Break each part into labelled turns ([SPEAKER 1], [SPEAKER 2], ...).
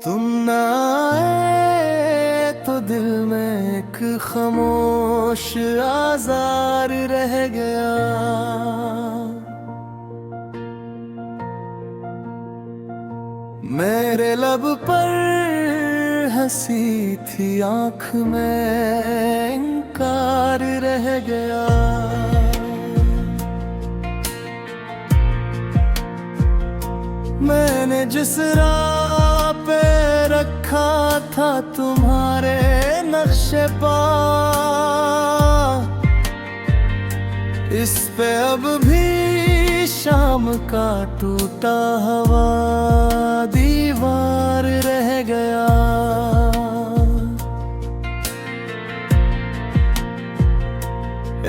[SPEAKER 1] तुम ना आए तो दिल में एक खामोश आज़ार रह गया। मेरे लब पर हंसी थी, आँख में इनकार रह गया। मैंने जिस राह पे रखा था तुम्हारे नक्शे पा, इस पे अब भी शाम का टूटा हुआ दीवार रह गया।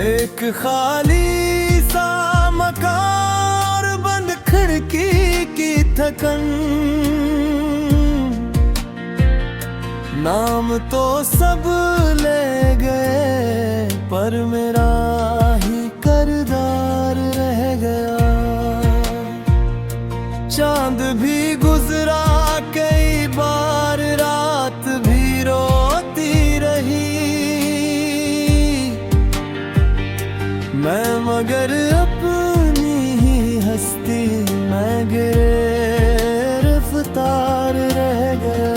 [SPEAKER 1] एक खाली सा मकान, बंद खिड़की की थकन, नाम तो सब ले गए पर मेरा ही किरदार रह गया। चांद भी गुजरा कई बार, रात भी रोती रही मैं, मगर अपनी ही हस्ती में गिरफ्तार रह गया।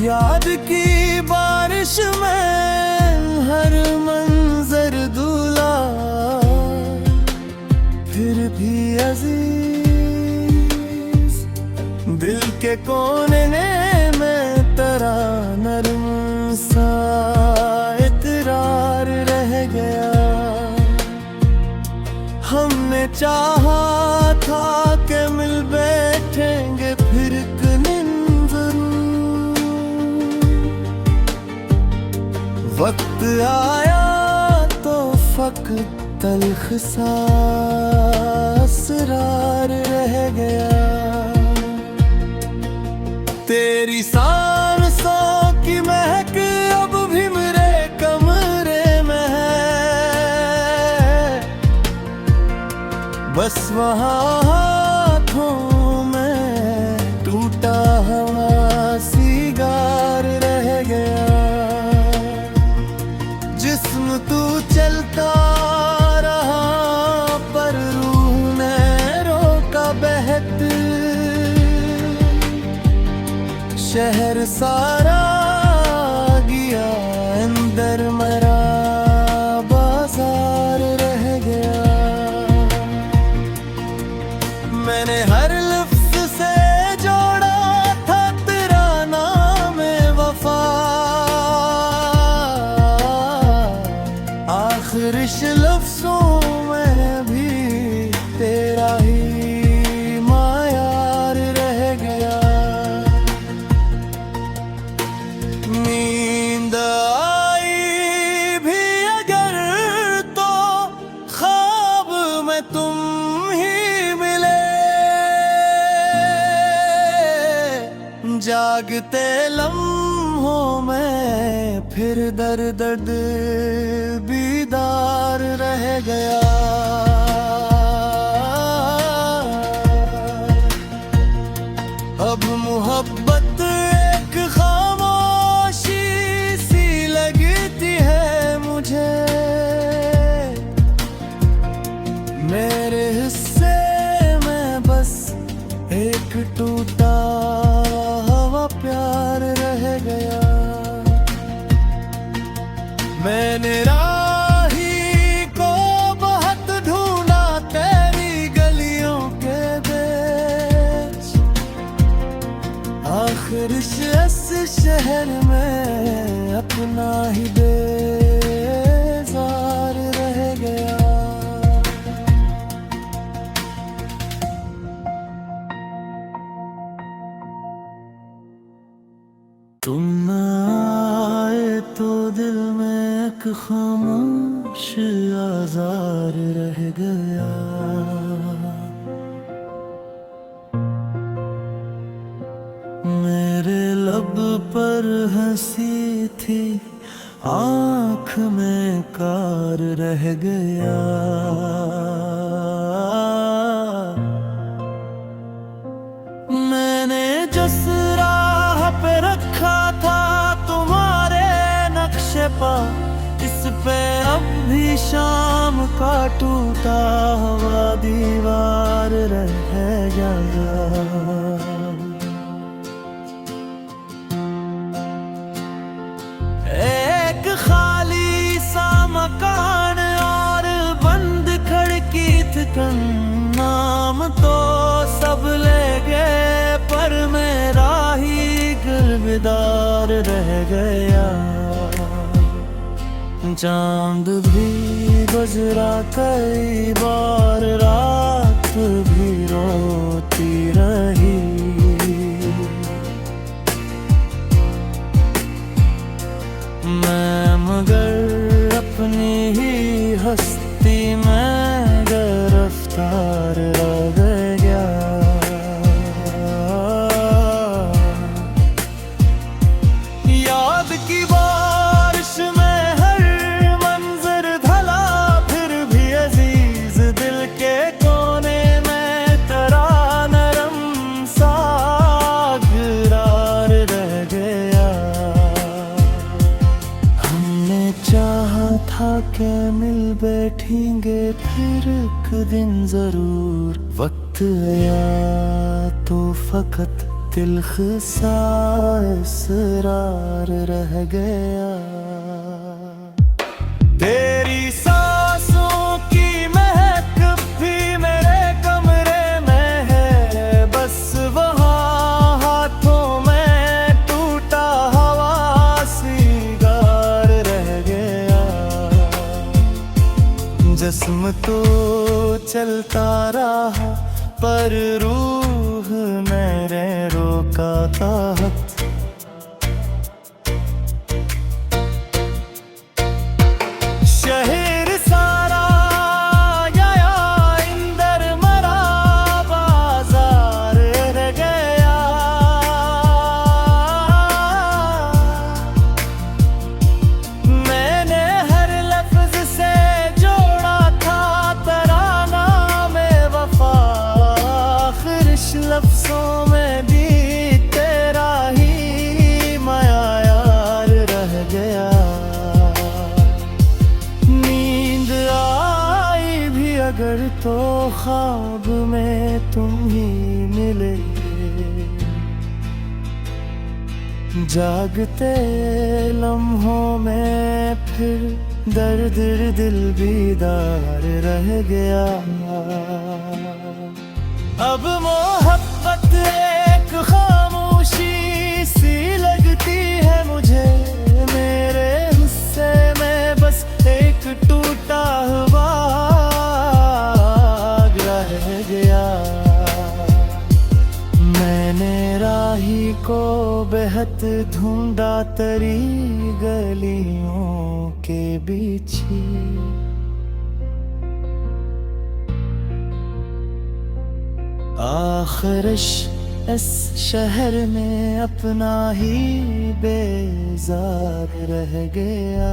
[SPEAKER 1] याद की बारिश में हर मंजर धुला, फिर भी अजीज दिल के कोने में तेरा नर्म सा इकरार रह गया। हमने चाहा था कि मिल बैठेंगे फिर वक्त आया तो फक़्त तल्ख़ सा असरार रह गया। तेरी सांसों की महक अब भी मेरे कमरे में है, बस वहाँ हाथों में टूटा हुआ सिगार रह गया। जिस्म तू चलता रहा पर रूह ने रोका बहत, शहर सारा गया अंदर मरा बाजार रह गया। मैंने हर लफ्ज़ से जोड़ा था तेरा नाम वफा, आखिर इस लफ्ज़ों में भी तेरा ही मायार रह गया। नींद आई भी अगर तो ख्वाब में तुम ही मिले, जागते लम्हों में फिर दर्द बीदार रह गया। अब मोहब्बत एक खामोशी सी लगती है मुझे, मेरे हिस्से में बस एक टूटा हुआ प्यार रह गया। मैंने राही को बहुत ढूंढा तेरी गलियों के बीच, आखिर इस शहर में अपना ही बेजार रह गया। तुम आए तो दिल में एक खामोश आज़ार रह गया। बेकार रह गया। मैंने जिस राह पे रखा था तुम्हारे नक्शे पर, इस पे अब भी शाम का टूटा हुआ दीवार रह गया। एक खाली सा मकान और बंद खिड़की थकन, नाम तो सब ले गए पर मेरा ही गिरफ्तार रह गया। चांद भी गुजरा कई बार, रात भी रोती रही। मैं मगर अपनी ही हस्ती में गिरफ्तार रह गया। याद की बारिश में हर मंजर ढला, फिर भी अजीज दिल के कोने में तेरा नरम सा करार रह गया। हमने चाहा था कि मिल बैठेंगे फिर एक दिन जरूर, वक्त आया तो फकत दिल सा इसरार रह गया। तेरी सांसों की महक भी मेरे कमरे में है, बस वहाँ हाथों में टूटा हवा सिगार रह गया। जिस्म तो चलता रहा पर रूह मेरे रोका ताहत। शहर सारा या इंदर मरा बाजार रह गया। मैंने हर लफ्ज से जोड़ा था तराना में वफा, आखिर लफ्जों में भी तेरा ही माया यार रह गया। नींद आई भी अगर तो ख्वाब में तुम ही मिले, जागते लम्हों में फिर दर्द दिल बीदार रह गया। अब मोहब्बत एक खामोशी सी लगती है मुझे, मेरे हिस्से में बस एक टूटा हुआ रह गया। मैंने राही को बेहद ढूंढा तरी गलियों के बीच ही, आखिरश इस शहर में अपना ही बेजार रह गया।